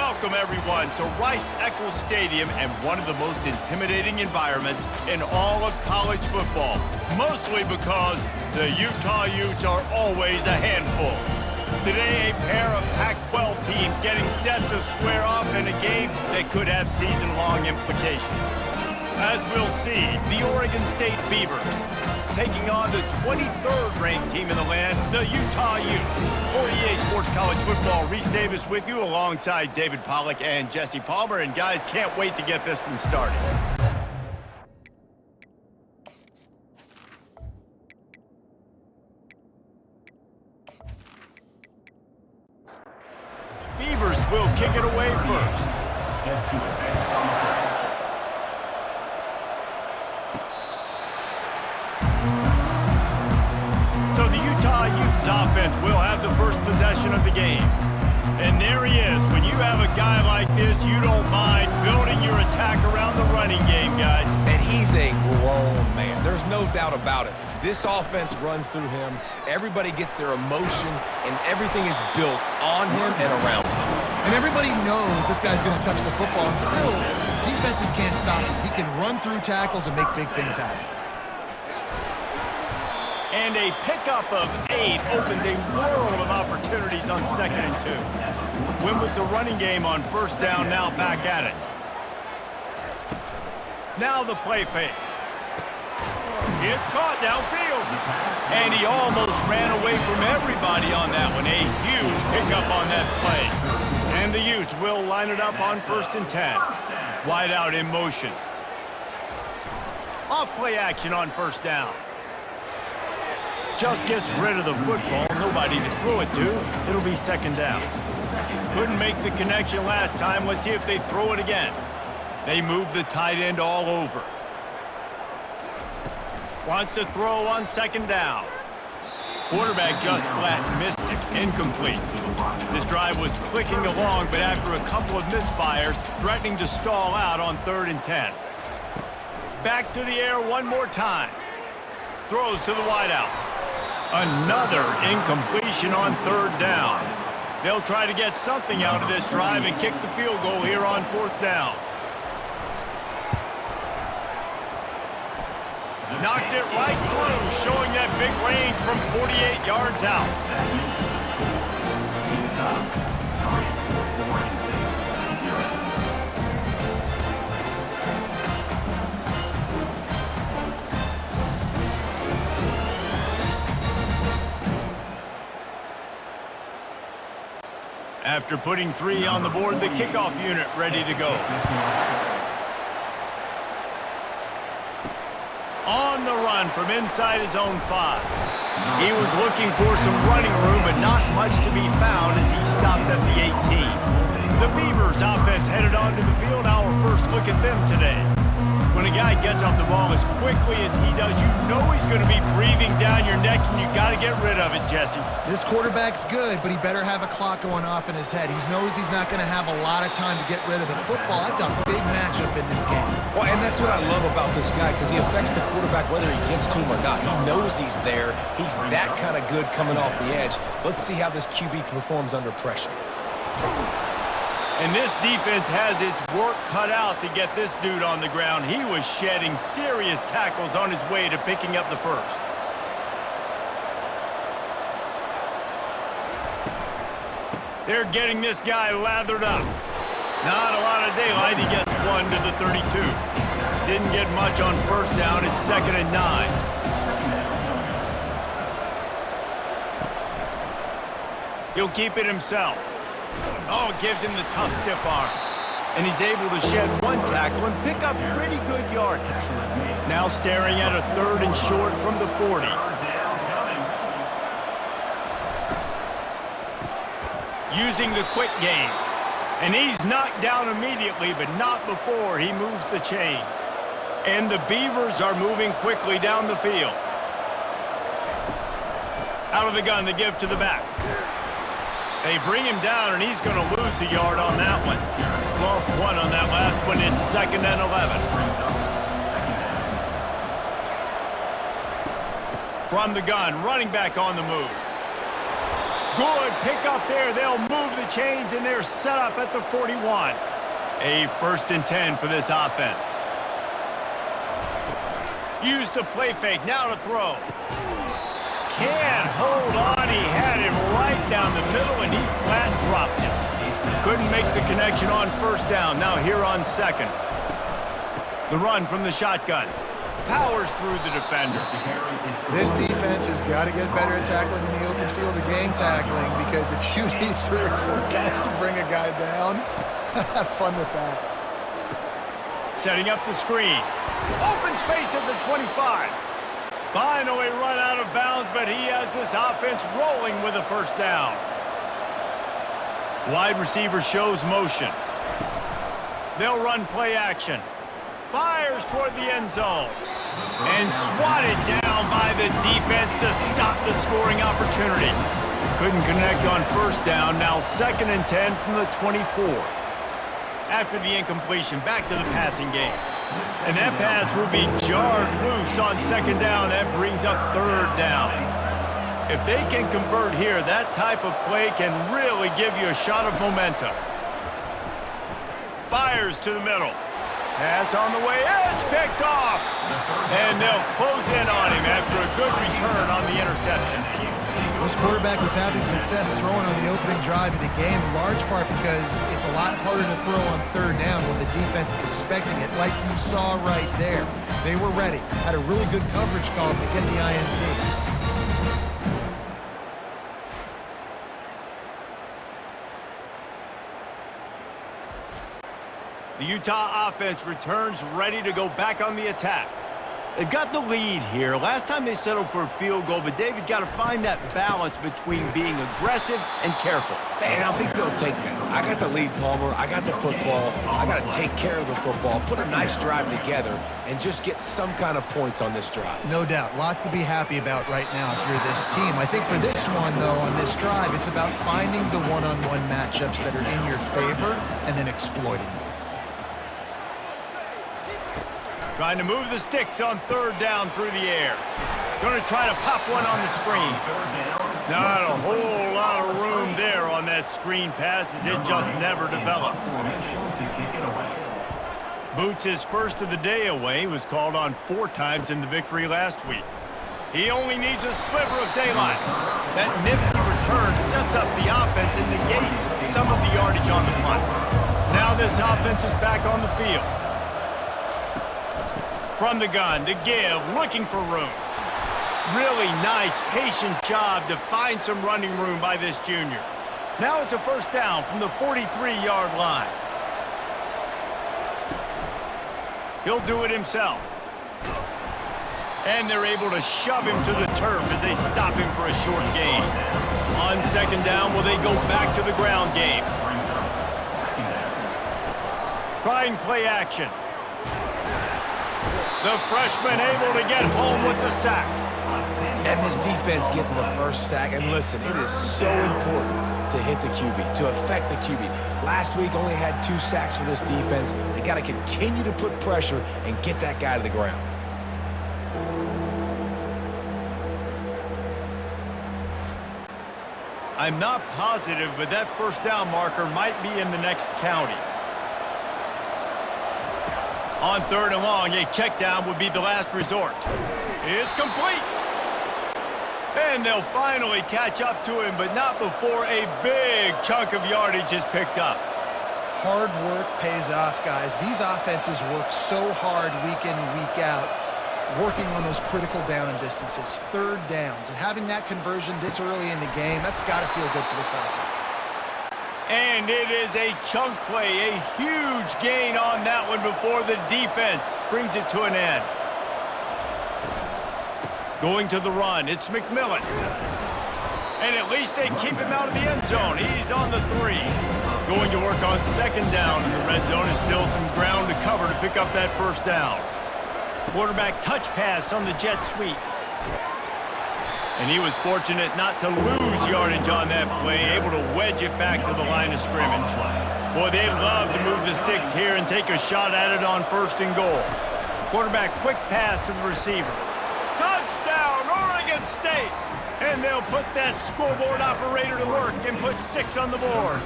Welcome, everyone, to Rice-Eccles Stadium and one of the most intimidating environments in all of college football, mostly because the Utah Utes are always a handful. Today, a pair of Pac-12 teams getting set to square off in a game that could have season-long implications. As we'll see, the Oregon State Beavers taking on the 23rd ranked team in the land, the Utah Utes. For EA Sports College Football, Reese Davis with you alongside David Pollack and Jesse Palmer. And guys, can't wait to get this one started. Beavers will kick it away first. So the Utah Utes offense will have the first possession of the game. And there he is. When you have a guy like this, you don't mind building your attack around the running game, guys. And he's a grown man. There's no doubt about it. This offense runs through him. Everybody gets their emotion, and everything is built on him and around him. And everybody knows this guy's going to touch the football, and still, defenses can't stop him. He can run through tackles and make big things happen. And a pickup of 8 opens a world of opportunities on 2nd and 2. Win with the running game on first down, now back at it. Now the play fake. It's caught downfield. And he almost ran away from everybody on that one. A huge pickup on that play. And the Utes will line it up on 1st and 10. Wide out in motion. Off play action on first down. Just gets rid of the football, nobody to throw it to. It'll be 2nd down. Couldn't make the connection last time. Let's see if they throw it again. They move the tight end all over. Wants to throw on 2nd down. Quarterback just flat missed it. Incomplete. This drive was clicking along, but after a couple of misfires, threatening to stall out on 3rd and 10. Back to the air one more time. Throws to the wideout. Another incompletion on 3rd down. They'll try to get something out of this drive and kick the field goal here on 4th down. Knocked it right through, showing that big range from 48 yards out. After putting 3 on the board, the kickoff unit ready to go. On the run from inside his own 5. He was looking for some running room, but not much to be found as he stopped at the 18. The Beavers offense headed onto the field. Our first look at them today. When a guy gets off the ball as quickly as he does, you know he's going to be breathing down your neck, and you got to get rid of it, Jesse. This quarterback's good, but he better have a clock going off in his head. He knows he's not going to have a lot of time to get rid of the football. That's a big matchup in this game. Well, and that's what I love about this guy, because he affects the quarterback whether he gets to him or not. He knows he's there. He's that kind of good coming off the edge. Let's see how this QB performs under pressure. And this defense has its work cut out to get this dude on the ground. He was shedding serious tackles on his way to picking up the first. They're getting this guy lathered up. Not a lot of daylight. He gets 1 to the 32. Didn't get much on first down. It's 2nd and 9. He'll keep it himself. Oh, gives him the tough stiff arm. And he's able to shed 1 tackle and pick up pretty good yardage. Now staring at a 3rd and short from the 40. Using the quick game. And he's knocked down immediately, but not before he moves the chains. And the Beavers are moving quickly down the field. Out of the gun to give to the back. They bring him down, and he's going to lose a yard on that one. Lost 1 on that last one. It's 2nd and 11. From the gun, running back on the move. Good pick up there. They'll move the chains, and they're set up at the 41. A 1st and 10 for this offense. Use the play fake. Now to throw. Can't hold on. He had it right down the middle, and he flat dropped it. Couldn't make the connection on 1st down. Now here on 2nd. The run from the shotgun. Powers through the defender. This defense has got to get better at tackling in the open field or gang tackling, because if you need 3 or 4 guys to bring a guy down, have fun with that. Setting up the screen. Open space at the 25. Finally run out of bounds, but he has this offense rolling with a 1st down. Wide receiver shows motion. They'll run play action. Fires toward the end zone. And swatted down by the defense to stop the scoring opportunity. Couldn't connect on 1st down. Now 2nd and 10 from the 24. After the incompletion, back to the passing game. And that pass will be jarred loose on 2nd down. That brings up 3rd down. If they can convert here, that type of play can really give you a shot of momentum. Fires to the middle. Pass on the way. It's picked off. And they'll close in on him after a good return on the interception. This quarterback was having success throwing on the opening drive of the game, in large part because it's a lot harder to throw on 3rd down when the defense is expecting it, like you saw right there. They were ready, had a really good coverage call to get the INT. The Utah offense returns ready to go back on the attack. They've got the lead here. Last time they settled for a field goal, but David got to find that balance between being aggressive and careful. And I think they'll take that. I got the lead, Palmer. I got the football. I got to take care of the football, put a nice drive together, and just get some kind of points on this drive. No doubt. Lots to be happy about right now if you're this team. I think for this one, though, on this drive, it's about finding the one-on-one matchups that are in your favor and then exploiting them. Trying to move the sticks on 3rd down through the air. Going to try to pop one on the screen. Not a whole lot of room there on that screen pass, as it just never developed. Boots' 1st of the day away was called on 4 times in the victory last week. He only needs a sliver of daylight. That nifty return sets up the offense and negates some of the yardage on the punt. Now this offense is back on the field. From the gun to give, looking for room. Really nice, patient job to find some running room by this junior. Now it's a 1st down from the 43-yard line. He'll do it himself. And they're able to shove him to the turf as they stop him for a short gain. On 2nd down, will they go back to the ground game? Trying play action. The freshman able to get home with the sack. And this defense gets the 1st sack. And listen, it is so important to hit the QB, to affect the QB. Last week only had 2 sacks for this defense. They got to continue to put pressure and get that guy to the ground. I'm not positive, but that 1st down marker might be in the next county. On 3rd and long, a check down would be the last resort. It's complete. And they'll finally catch up to him, but not before a big chunk of yardage is picked up. Hard work pays off, guys. These offenses work so hard week in and week out, working on those critical down and distances, 3rd downs. And having that conversion this early in the game, that's got to feel good for this offense. And it is a chunk play, a huge gain on that one before the defense brings it to an end. Going to the run, it's McMillan. And at least they keep him out of the end zone. He's on the 3. Going to work on 2nd down in the red zone, and still some ground to cover to pick up that 1st down. Quarterback touch pass on the jet sweep. And he was fortunate not to lose yardage on that play, able to wedge it back to the line of scrimmage. Boy, they'd love to move the sticks here and take a shot at it on 1st and goal. Quarterback quick pass to the receiver. Touchdown, Oregon State! And they'll put that scoreboard operator to work and put 6 on the board.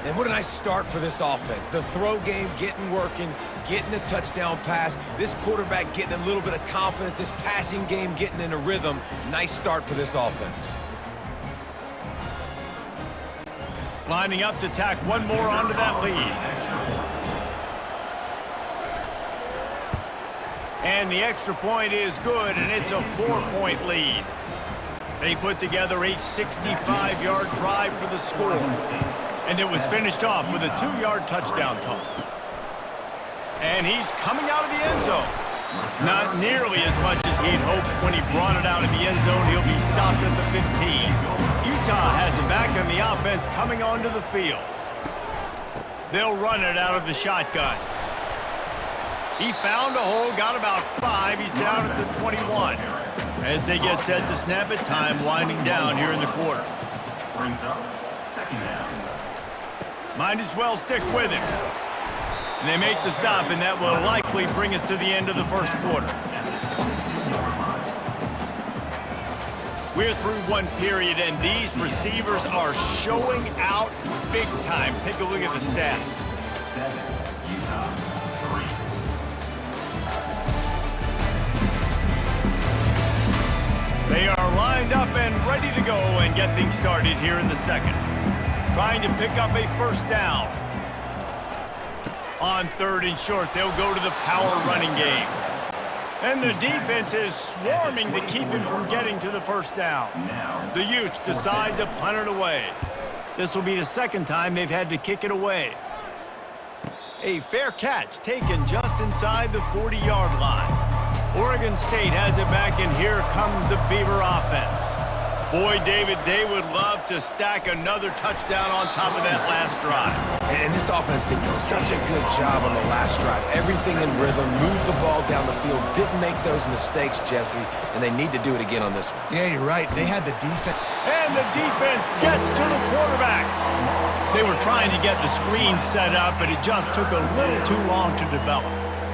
And what a nice start for this offense. The throw game getting working, getting the touchdown pass. This quarterback getting a little bit of confidence. This passing game getting in a rhythm. Nice start for this offense. Lining up to tack one more onto that lead. And the extra point is good, and it's a 4-point lead. They put together a 65-yard drive for the score. And it was finished off with a 2-yard touchdown toss. And he's coming out of the end zone. Not nearly as much as he'd hoped when he brought it out of the end zone. He'll be stopped at the 15. Utah has it back in the offense coming onto the field. They'll run it out of the shotgun. He found a hole, got about 5. He's down at the 21. As they get set to snap it, time winding down here in the quarter. Brings up second down. Might as well stick with him. And they make the stop, and that will likely bring us to the end of the first quarter. We're through one period, and these receivers are showing out big time. Take a look at the stats. 7, Utah, 3. They are lined up and ready to go and get things started here in the second. Trying to pick up a first down. On 3rd and short, they'll go to the power running game. And the defense is swarming to keep him from getting to the first down. The Utes decide to punt it away. This will be the second time they've had to kick it away. A fair catch taken just inside the 40-yard line. Oregon State has it back, and here comes the Beaver offense. Boy, David, they would love to stack another touchdown on top of that last drive. And this offense did such a good job on the last drive. Everything in rhythm, moved the ball down the field, didn't make those mistakes, Jesse, and they need to do it again on this one. Yeah, you're right. They had the defense. And the defense gets to the quarterback. They were trying to get the screen set up, but it just took a little too long to develop.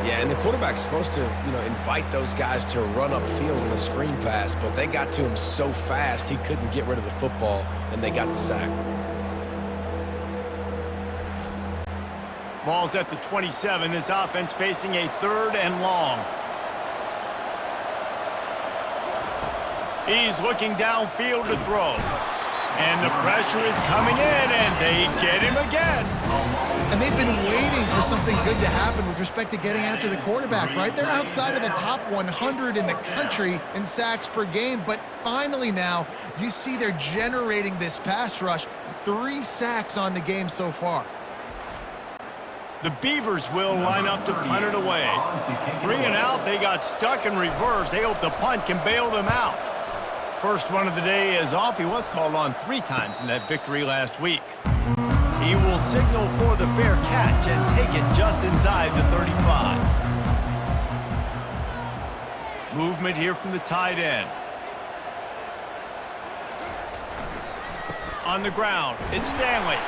Yeah, and the quarterback's supposed to, invite those guys to run upfield in a screen pass, but they got to him so fast he couldn't get rid of the football, and they got the sack. Ball's at the 27. This offense facing a 3rd and long. He's looking downfield to throw. And the pressure is coming in, and they get him again. And they've been waiting for something good to happen with respect to getting after the quarterback, right? They're outside of the top 100 in the country in sacks per game, but finally now you see they're generating this pass rush. 3 sacks on the game so far. The Beavers will line up to punt it away. 3 and out, they got stuck in reverse. They hope the punt can bail them out. First one of the day is off. He was called on 3 times in that victory last week. He will signal for the fair catch and take it just inside the 35. Movement here from the tight end. On the ground, it's Stanley.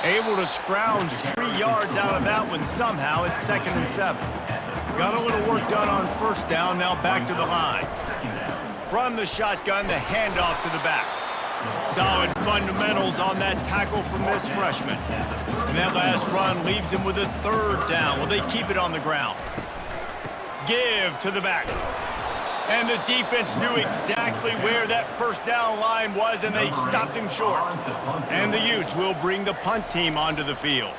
Able to scrounge 3 yards out of that one somehow. It's 2nd and 7. Got a little work done on first down, now back to the line. From the shotgun, the handoff to the back. Solid fundamentals on that tackle from this freshman. And that last run leaves him with a 3rd down. Will they keep it on the ground? Give to the back. And the defense knew exactly where that first down line was, and they stopped him short. And the Utes will bring the punt team onto the field.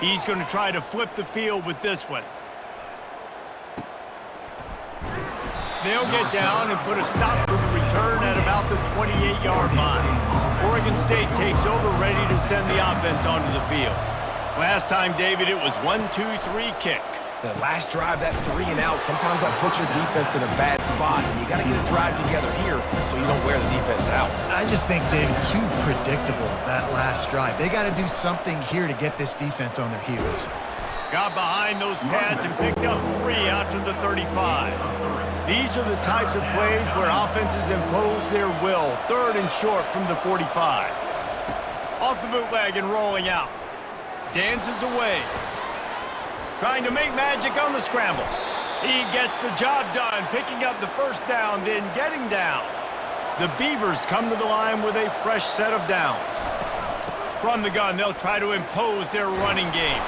He's going to try to flip the field with this one. They'll get down and put a stop to the return at about the 28-yard line. Oregon State takes over, ready to send the offense onto the field. Last time, David, it was 1-2-3 kick. The last drive, that 3 and out, sometimes that puts your defense in a bad spot, and you got to get a drive together here so you don't wear the defense out. I just think, David, too predictable, that last drive. They got to do something here to get this defense on their heels. Got behind those pads and picked up 3 out to the 35. These are the types of plays where offenses impose their will. 3rd and short from the 45. Off the bootleg and rolling out. Dances away. Trying to make magic on the scramble. He gets the job done, picking up the first down, then getting down. The Beavers come to the line with a fresh set of downs. From the gun, they'll try to impose their running game.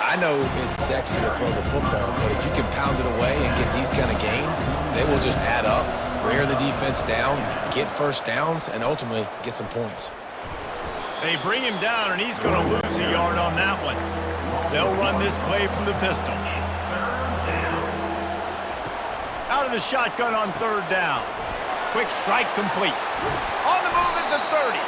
I know it's sexy to throw the football, but if you can pound it away and get these kind of gains, they will just add up, wear the defense down, get first downs, and ultimately get some points. They bring him down, and he's going to lose a yard on that one. They'll run this play from the pistol. Out of the shotgun on third down. Quick strike complete. On the move at the 30.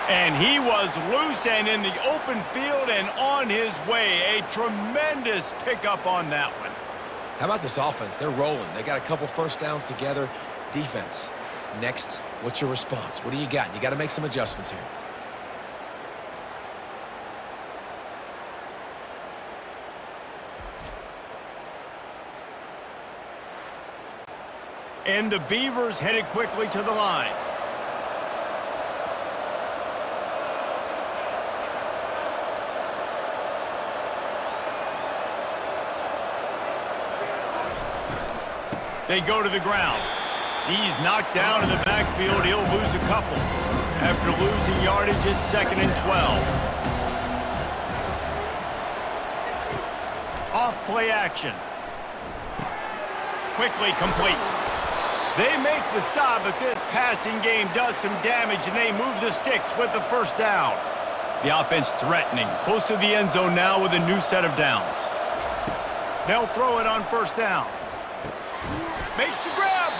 And he was loose and in the open field and on his way. A tremendous pickup on that one. How about this offense? They're rolling. They got a couple first downs together. Defense. Next, what's your response? What do you got? You got to make some adjustments here. And the Beavers headed quickly to the line. They go to the ground. He's knocked down in the backfield. He'll lose a couple. After losing yardage, it's 2nd and 12. Off play action. Quickly complete. They make the stop, but this passing game does some damage, and they move the sticks with the first down. The offense threatening, close to the end zone now with a new set of downs. They'll throw it on first down. Makes the grab.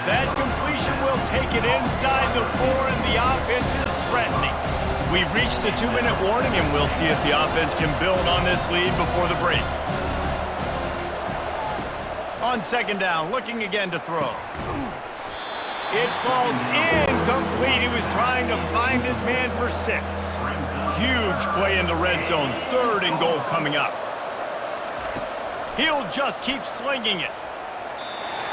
That completion will take it inside the 4, and the offense is threatening. We've reached the 2-minute warning, and we'll see if the offense can build on this lead before the break. On second down, looking again to throw. It falls incomplete. He was trying to find his man for 6. Huge play in the red zone. 3rd and goal coming up. He'll just keep slinging it.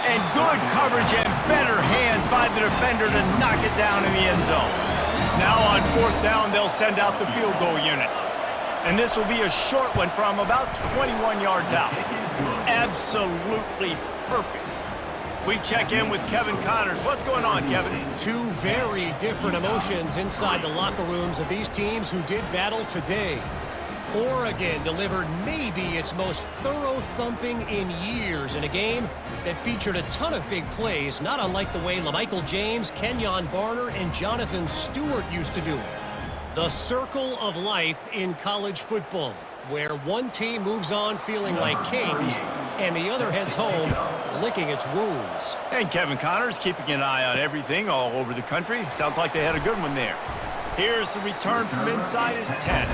And good coverage and better hands by the defender to knock it down in the end zone. Now on 4th down, they'll send out the field goal unit. And this will be a short one from about 21 yards out. Absolutely perfect. We check in with Kevin Connors. What's going on, Kevin? Two very different emotions inside the locker rooms of these teams who did battle today. Oregon delivered maybe its most thorough thumping in years in a game that featured a ton of big plays, not unlike the way LaMichael James, Kenyon Barner, and Jonathan Stewart used to do it. The circle of life in college football, where one team moves on feeling like kings and the other heads home licking its wounds. And Kevin Connors keeping an eye on everything all over the country. Sounds like they had a good one there. Here's the return from inside his 10.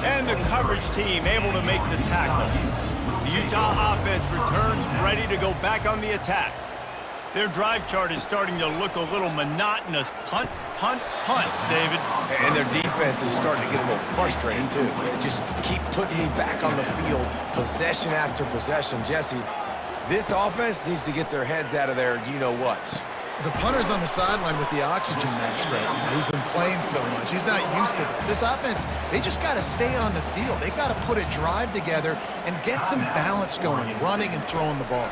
And the coverage team able to make the tackle. The Utah offense returns ready to go back on the attack. Their drive chart is starting to look a little monotonous. Punt, punt, punt, David. And their defense is starting to get a little frustrated, too. They just keep putting me back on the field, possession after possession. Jesse, this offense needs to get their heads out of their you-know-whats. The punter's on the sideline with the oxygen mask right now. He's been playing so much. He's not used to this. This offense, they just got to stay on the field. They've got to put a drive together and get some balance going, running and throwing the ball.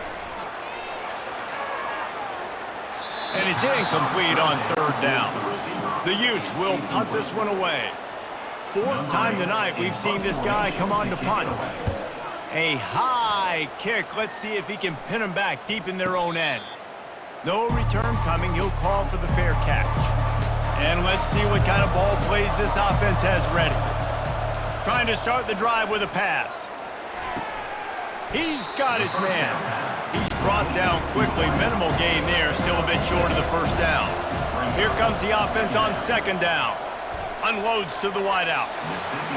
And it's incomplete on 3rd down. The Utes will punt this one away. 4th time tonight we've seen this guy come on to punt. A high kick. Let's see if he can pin them back deep in their own end. No return coming. He'll call for the fair catch. And let's see what kind of ball plays this offense has ready. Trying to start the drive with a pass. He's got his man. He's brought down quickly. Minimal gain there. Still a bit short of the first down. Here comes the offense on 2nd down. Unloads to the wideout.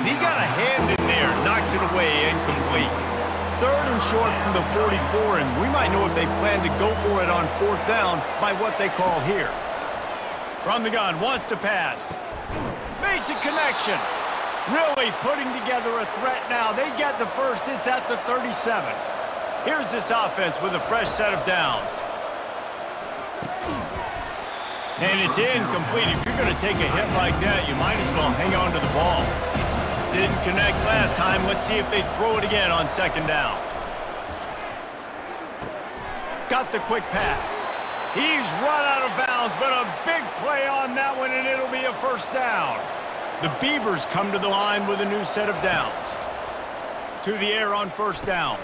He got a hand in there. Knocks it away. Incomplete. 3rd and short from the 44, and we might know if they plan to go for it on 4th down by what they call here. From the gun, wants to pass. Makes a connection. Really putting together a threat now. They get the first. It's at the 37. Here's this offense with a fresh set of downs. And it's incomplete. If you're going to take a hit like that, you might as well hang on to the ball. Didn't connect last time. Let's see if they throw it again on 2nd down. got the quick pass. He's run out of bounds, but a big play on that one, and it'll be a first down. The Beavers come to the line with a new set of downs. To the air on first down.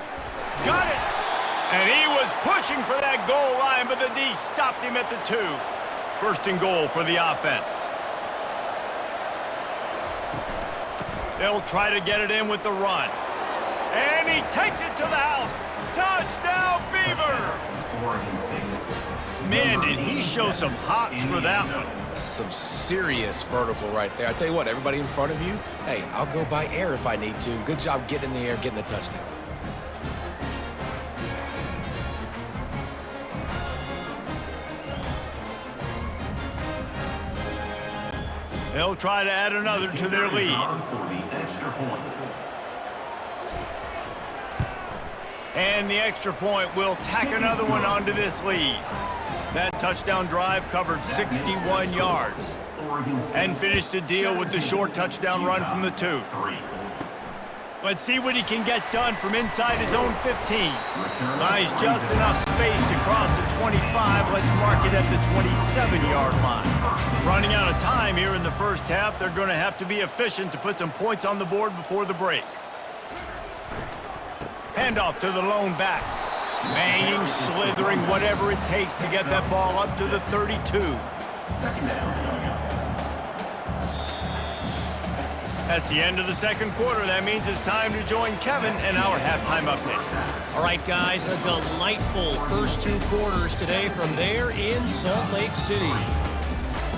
Got it! And he was pushing for that goal line, but the D stopped him at the 2. First and goal for the offense. They'll try to get it in with the run. And he takes it to the house. Touchdown, Beavers! Man, did he show some hops for that one. Some serious vertical right there. I tell you what, everybody in front of you, hey, I'll go by air if I need to. Good job getting in the air, getting the touchdown. They'll try to add another to their lead. And the extra point will tack another one onto this lead. That touchdown drive covered 61 yards and finished the deal with the short touchdown run from the 2. Let's see what he can get done from inside his own 15. Buys just enough space to cross the 25. Let's mark it at the 27-yard line. Running out of time here in the first half, they're going to have to be efficient to put some points on the board before the break. Handoff to the lone back. Banging, slithering, whatever it takes to get that ball up to the 32. That's the end of the second quarter. That means it's time to join Kevin and our halftime update. All right, guys, a delightful first 2 quarters today from there in Salt Lake City.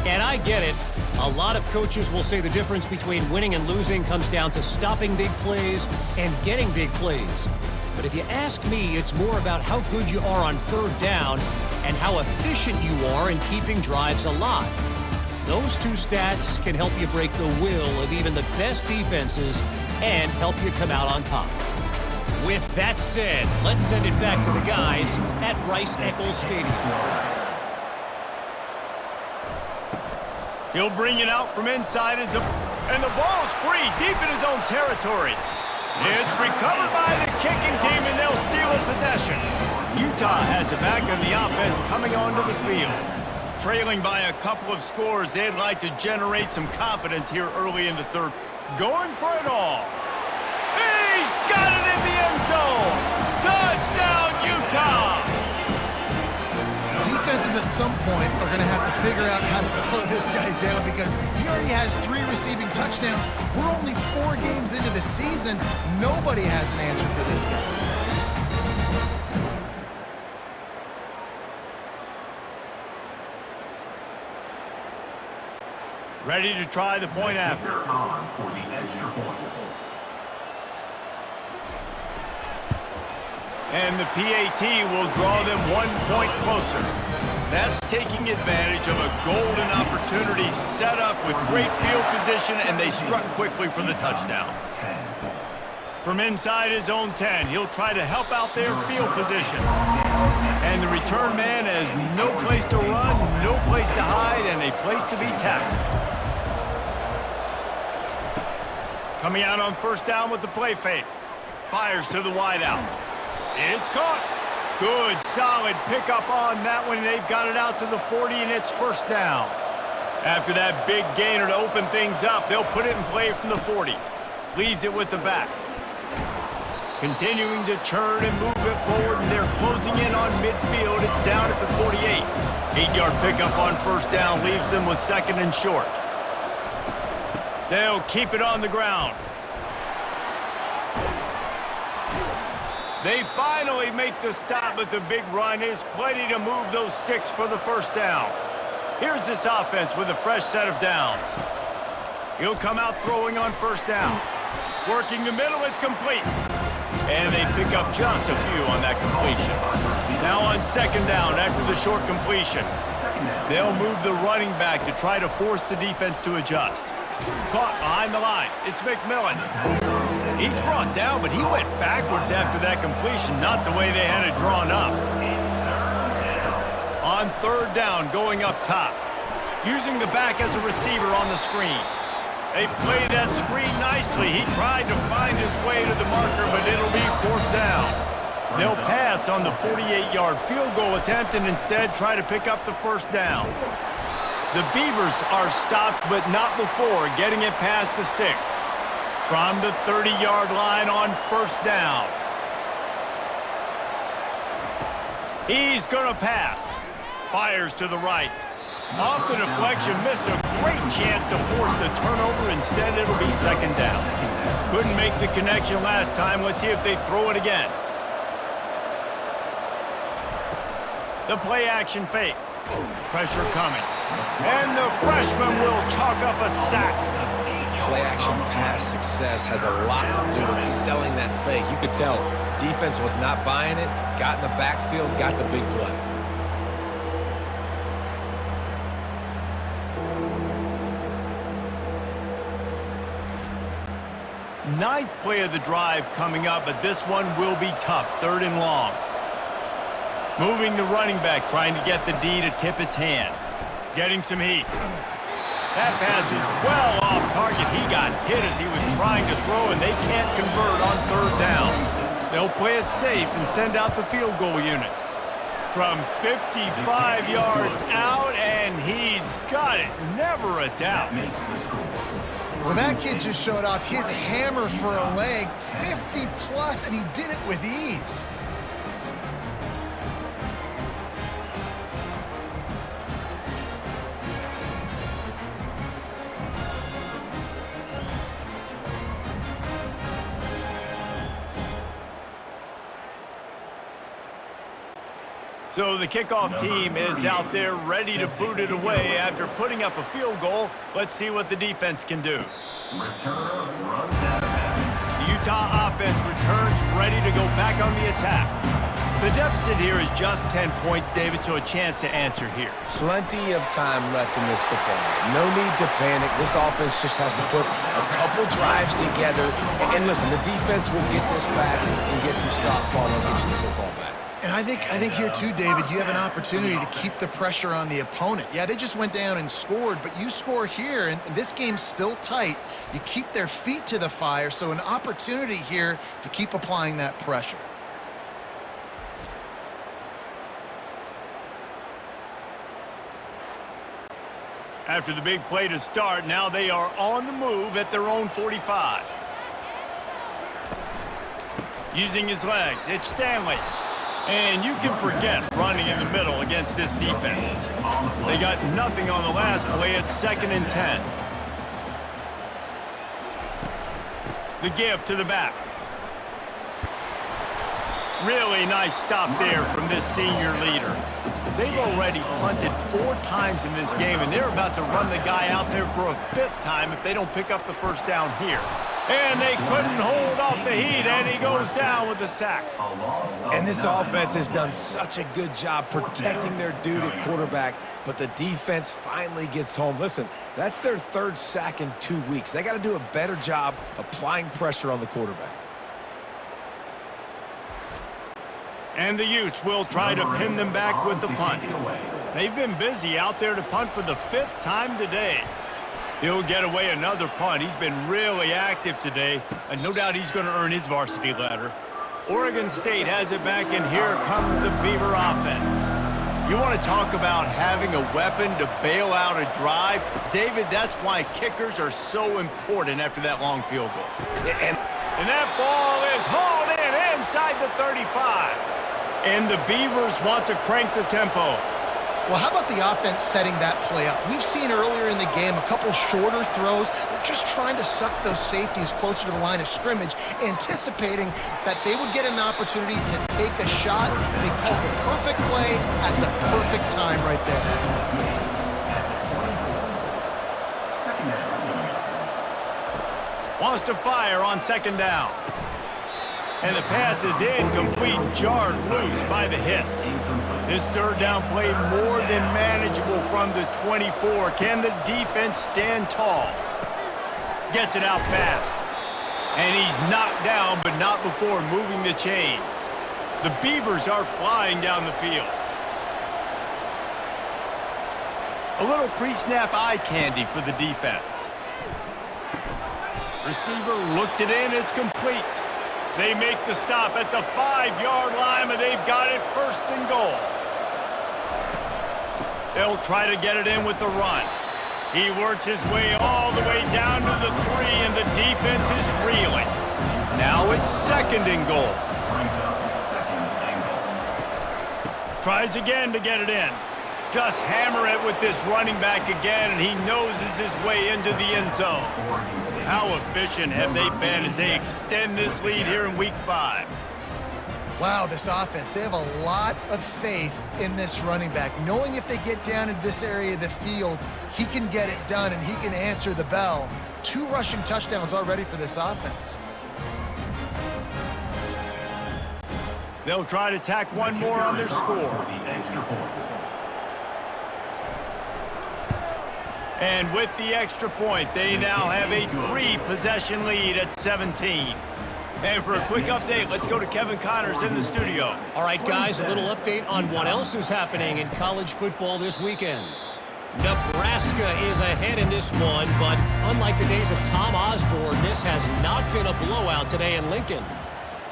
And I get it. A lot of coaches will say the difference between winning and losing comes down to stopping big plays and getting big plays. But if you ask me, it's more about how good you are on third down and how efficient you are in keeping drives alive. Those 2 stats can help you break the will of even the best defenses and help you come out on top. With that said, let's send it back to the guys at Rice-Eccles Stadium. He'll bring it out from inside and the ball's free deep in his own territory. It's recovered by the kicking team, and they'll steal a possession. Utah has the back of the offense coming onto the field. Trailing by a couple of scores, they'd like to generate some confidence here early in the third. Going for it all. He's got it in the end zone. Touchdown, Utah! Defenses at some point are going to have to figure out how to slow this guy down because he already has 3 receiving touchdowns. We're only 4 games into the season. Nobody has an answer for this guy. Ready to try the point after. And the PAT will draw them 1 point closer. That's taking advantage of a golden opportunity set up with great field position, and they struck quickly for the touchdown. From inside his own 10, he'll try to help out their field position. And the return man has no place to run, no place to hide, and a place to be tackled. Coming out on first down with the play fake. Fires to the wideout. It's caught. Good, solid pickup on that one. They've got it out to the 40, and it's first down. After that big gainer to open things up, they'll put it in play from the 40. Leaves it with the back. Continuing to churn and move it forward, and they're closing in on midfield. It's down at the 48. 8-yard pickup on first down leaves them with second and short. They'll keep it on the ground. They finally make the stop, but the big run is plenty to move those sticks for the first down. Here's this offense with a fresh set of downs. He'll come out throwing on first down. Working the middle, it's complete. And they pick up just a few on that completion. Now on second down after the short completion. They'll move the running back to try to force the defense to adjust. Caught behind the line. It's McMillan. He's brought down, but he went backwards after that completion, not the way they had it drawn up. On third down, going up top. Using the back as a receiver on the screen. They play that screen nicely. He tried to find his way to the marker, but it'll be fourth down. They'll pass on the 48-yard field goal attempt and instead try to pick up the first down. The Beavers are stopped, but not before getting it past the sticks. From the 30-yard line on first down. He's going to pass. Fires to the right. Off the deflection, missed a great chance to force the turnover. Instead, it'll be second down. Couldn't make the connection last time. Let's see if they throw it again. The play-action fake. Pressure coming. And the freshman will chalk up a sack. Play-action pass success has a lot to do with selling that fake. You could tell defense was not buying it, got in the backfield, got the big play. Ninth play of the drive coming up, but this one will be tough. Third and long. Moving the running back, trying to get the D to tip its hand. Getting some heat. That pass is well off target. He got hit as he was trying to throw, and they can't convert on third down. They'll play it safe and send out the field goal unit. From 55 yards out, and he's got it. Never a doubt. Well, that kid just showed off his hammer for a leg, 50-plus, and he did it with ease. So the kickoff team is out there ready to boot it away after putting up a field goal. Let's see what the defense can do. The Utah offense returns ready to go back on the attack. The deficit here is just 10 points, David, so a chance to answer here. Plenty of time left in this football game. No need to panic. This offense just has to put a couple drives together. And listen, the defense will get this back and get some stop following and get you the football back. And I think here too, David, you have an opportunity to keep the pressure on the opponent. Yeah, they just went down and scored, but you score here, and this game's still tight. You keep their feet to the fire, so an opportunity here to keep applying that pressure. After the big play to start, now they are on the move at their own 45. Using his legs, it's Stanley. And you can forget running in the middle against this defense. They got nothing on the last play. It's 2nd and 10. The give to the back. Really nice stop there from this senior leader. They've already punted 4 times in this game, and they're about to run the guy out there for a 5th time if they don't pick up the first down here. And they couldn't hold off the heat, and he goes down with the sack. And this offense has done such a good job protecting their dude at quarterback, but the defense finally gets home. Listen, that's their 3rd sack in 2 weeks. They got to do a better job applying pressure on the quarterback. And the Utes will try to pin them back with the punt. They've been busy out there to punt for the 5th time today. He'll get away another punt. He's been really active today, and no doubt he's going to earn his varsity ladder. Oregon State has it back, and here comes the Beaver offense. You want to talk about having a weapon to bail out a drive? David, that's why kickers are so important after that long field goal. And that ball is hauled in inside the 35. And the Beavers want to crank the tempo. Well, how about the offense setting that play up? We've seen earlier in the game a couple shorter throws. They're just trying to suck those safeties closer to the line of scrimmage, anticipating that they would get an opportunity to take a shot. They called the perfect play at the perfect time right there. Wants to fire on 2nd down. And the pass is incomplete, jarred loose by the hit. This 3rd down play more than manageable from the 24. Can the defense stand tall? Gets it out fast. And he's knocked down, but not before moving the chains. The Beavers are flying down the field. A little pre-snap eye candy for the defense. Receiver looks it in, it's complete. They make the stop at the 5-yard line, and they've got it 1st and goal. They'll try to get it in with the run. He works his way all the way down to the 3, and the defense is reeling. Now it's 2nd and goal. Tries again to get it in. Just hammer it with this running back again, and he noses his way into the end zone. How efficient have they been as they extend this lead here in Week 5? Wow, this offense, they have a lot of faith in this running back, knowing if they get down into this area of the field, he can get it done and he can answer the bell. 2 rushing touchdowns already for this offense. They'll try to tack one more on their score. And with the extra point, they now have a 3-possession lead at 17. And for a quick update, let's go to Kevin Connors in the studio. All right, guys, a little update on what else is happening in college football this weekend. Nebraska is ahead in this one, but unlike the days of Tom Osborne, this has not been a blowout today in Lincoln.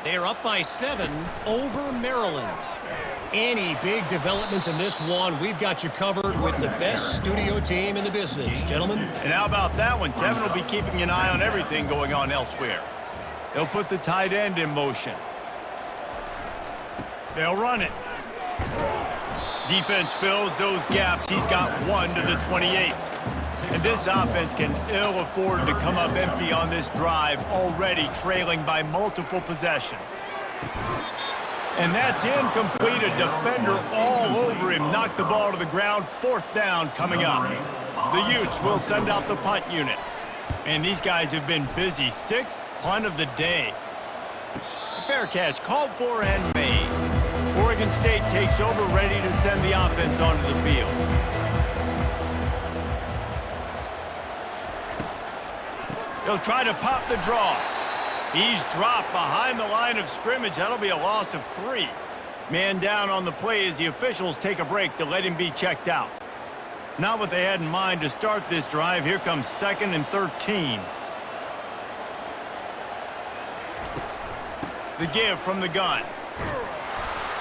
They are up by 7 over Maryland. Any big developments in this one, we've got you covered with the best studio team in the business, gentlemen. And how about that one? Kevin will be keeping an eye on everything going on elsewhere. They'll put the tight end in motion. They'll run it. Defense fills those gaps. He's got 1 to the 28. And this offense can ill afford to come up empty on this drive, already trailing by multiple possessions. And that's incomplete. A defender all over him. Knocked the ball to the ground. 4th down coming up. The Utes will send out the punt unit. And these guys have been busy. 6th punt of the day. Fair catch called for and made. Oregon State takes over, ready to send the offense onto the field. They'll try to pop the draw. He's dropped behind the line of scrimmage. That'll be a loss of 3. Man down on the play as the officials take a break to let him be checked out. Not what they had in mind to start this drive. Here comes 2nd and 13. The give from the gun.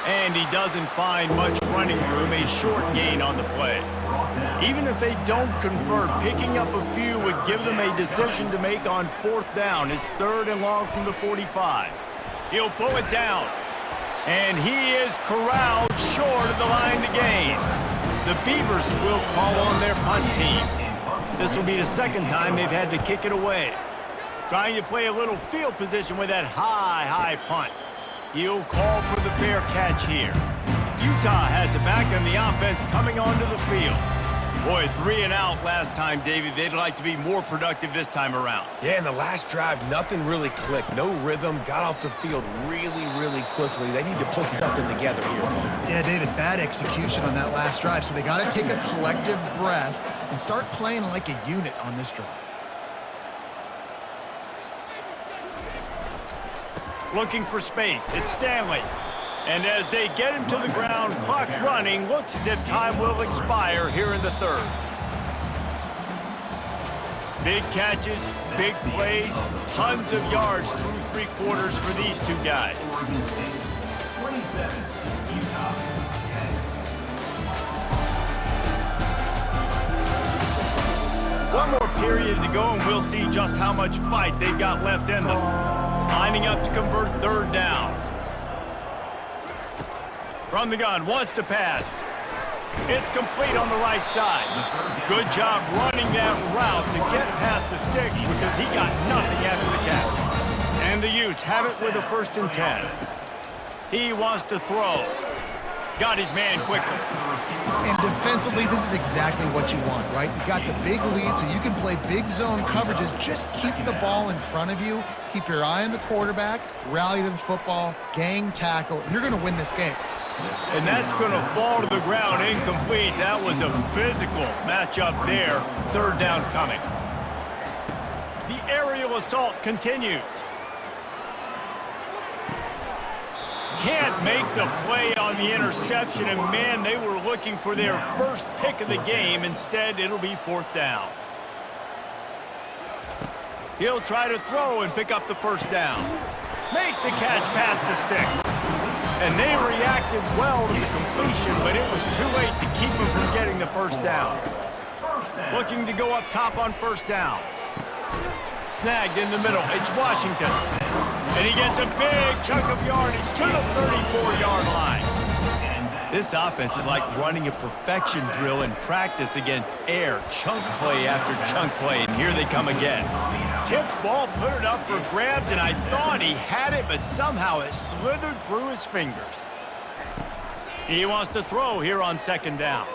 And he doesn't find much running room. A short gain on the play. Even if they don't convert, picking up a few would give them a decision to make on 4th down. It's 3rd and long from the 45. He'll pull it down. And he is corralled short of the line to gain. The Beavers will call on their punt team. This will be the 2nd time they've had to kick it away. Trying to play a little field position with that high punt. He'll call for the fair catch here. Utah has it back and the offense coming onto the field. Boy, 3 and out last time, Davey. They'd like to be more productive this time around. Yeah, in the last drive, nothing really clicked. No rhythm, got off the field really quickly. They need to put something together here. Yeah, David, bad execution on that last drive, so they got to take a collective breath and start playing like a unit on this drive. Looking for space. It's Stanley. And as they get him to the ground, clock running, looks as if time will expire here in the 3rd. Big catches, big plays, tons of yards through 3 quarters for these 2 guys. 27, Utah. One more period to go, and we'll see just how much fight they've got left in them. Lining up to convert 3rd down. From the gun, wants to pass. It's complete on the right side. Good job running that route to get past the sticks because he got nothing after the catch. And the Utes have it with a 1st and 10. He wants to throw. Got his man quickly. And defensively, this is exactly what you want, right? You got the big lead, so you can play big zone coverages. Just keep the ball in front of you. Keep your eye on the quarterback. Rally to the football. Gang tackle. And you're going to win this game. And that's going to fall to the ground incomplete. That was a physical matchup there. 3rd down coming. The aerial assault continues. Can't make the play on the interception, and man, they were looking for their first pick of the game. Instead, it'll be 4th down. He'll try to throw and pick up the 1st down. Makes the catch past the sticks. And they reacted well to the completion, but it was too late to keep them from getting the first down. Looking to go up top on first down. Snagged in the middle. It's Washington. And he gets a big chunk of yardage to the 34-yard line. This offense is like running a perfection drill in practice against air. Chunk play after chunk play, and here they come again. Tipped ball, put it up for grabs, and I thought he had it, but somehow it slithered through his fingers. He wants to throw here on second down.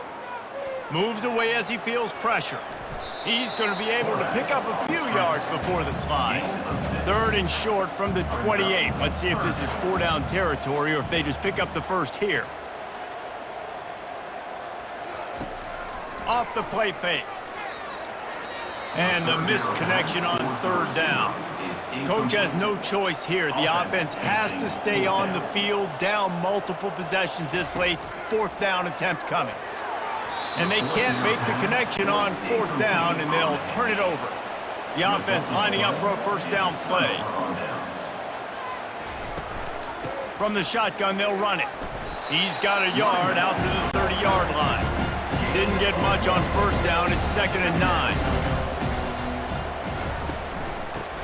Moves away as he feels pressure. He's going to be able to pick up a few yards before the slide. Third and short from the 28. Let's see if this is four-down territory or if they just pick up the first here. Off the play fake. And the misconnection on third down. Coach has no choice here. The offense has to stay on the field, down multiple possessions this late. Fourth down attempt coming. And they can't make the connection on fourth down, and they'll turn it over. The offense lining up for a first down play. From the shotgun, they'll run it. He's got a yard out to the 30-yard line. Didn't get much on first down. It's 2nd and 9.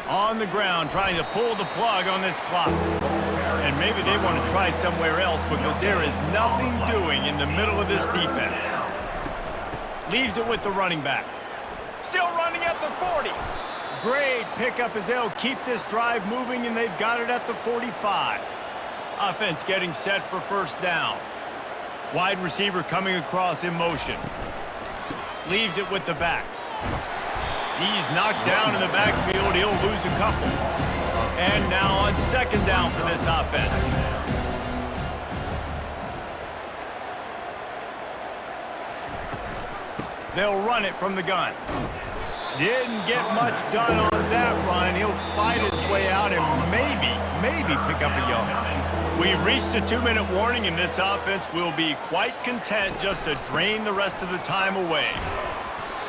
On the ground, trying to pull the plug on this clock. And maybe they want to try somewhere else because there is nothing doing in the middle of this defense. Leaves it with the running back. Still running at the 40. Great pickup as they'll keep this drive moving, and they've got it at the 45. Offense getting set for first down. Wide receiver coming across in motion. Leaves it with the back. He's knocked down in the backfield. He'll lose a couple. And now on second down for this offense. They'll run it from the gun. Didn't get much done on that run. He'll fight his way out and maybe pick up a yard. We've reached a 2-minute warning, and this offense will be quite content just to drain the rest of the time away.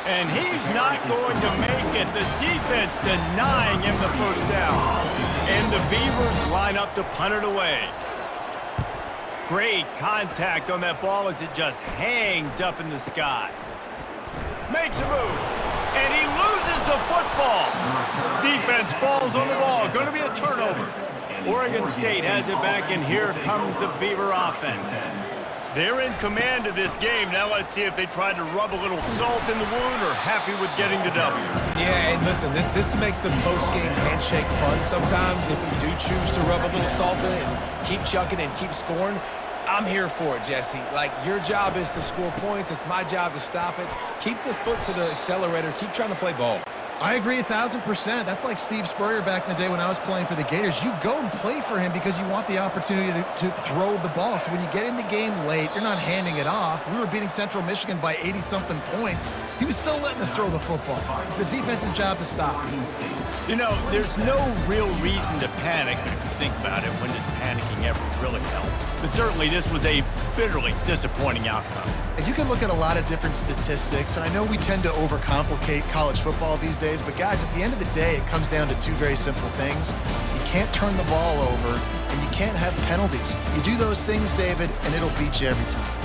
And he's not going to make it. The defense denying him the first down. And the Beavers line up to punt it away. Great contact on that ball as it just hangs up in the sky. Makes a move, and he loses the football. Defense falls on the ball. Going to be a turnover. Oregon State has it back, and here comes the Beaver offense. They're in command of this game. Now let's see if they try to rub a little salt in the wound or happy with getting the W. Yeah, and listen, this makes the post-game handshake fun sometimes. If we do choose to rub a little salt in it and keep chucking and keep scoring, I'm here for it, Jesse. Like, your job is to score points. It's my job to stop it. Keep the foot to the accelerator. Keep trying to play ball. I agree 1,000%. That's like Steve Spurrier back in the day when I was playing for the Gators. You go and play for him because you want the opportunity to throw the ball. So when you get in the game late, you're not handing it off. We were beating Central Michigan by 80-something points. He was still letting us throw the football. It's the defense's job to stop. You know, there's no real reason to panic, but if you think about it, when does panicking ever really help? But certainly this was a bitterly disappointing outcome. And you can look at a lot of different statistics, and I know we tend to overcomplicate college football these days, but guys, at the end of the day, it comes down to two very simple things. You can't turn the ball over, and you can't have penalties. You do those things, David, and it'll beat you every time.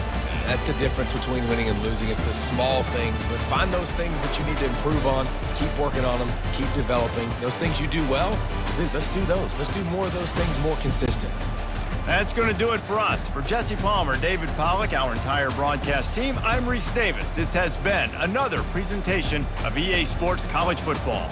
That's the difference between winning and losing. It's the small things, but find those things that you need to improve on. Keep working on them. Keep developing. Those things you do well, let's do those. Let's do more of those things more consistently. That's going to do it for us. For Jesse Palmer, David Pollack, our entire broadcast team, I'm Reese Davis. This has been another presentation of EA Sports College Football.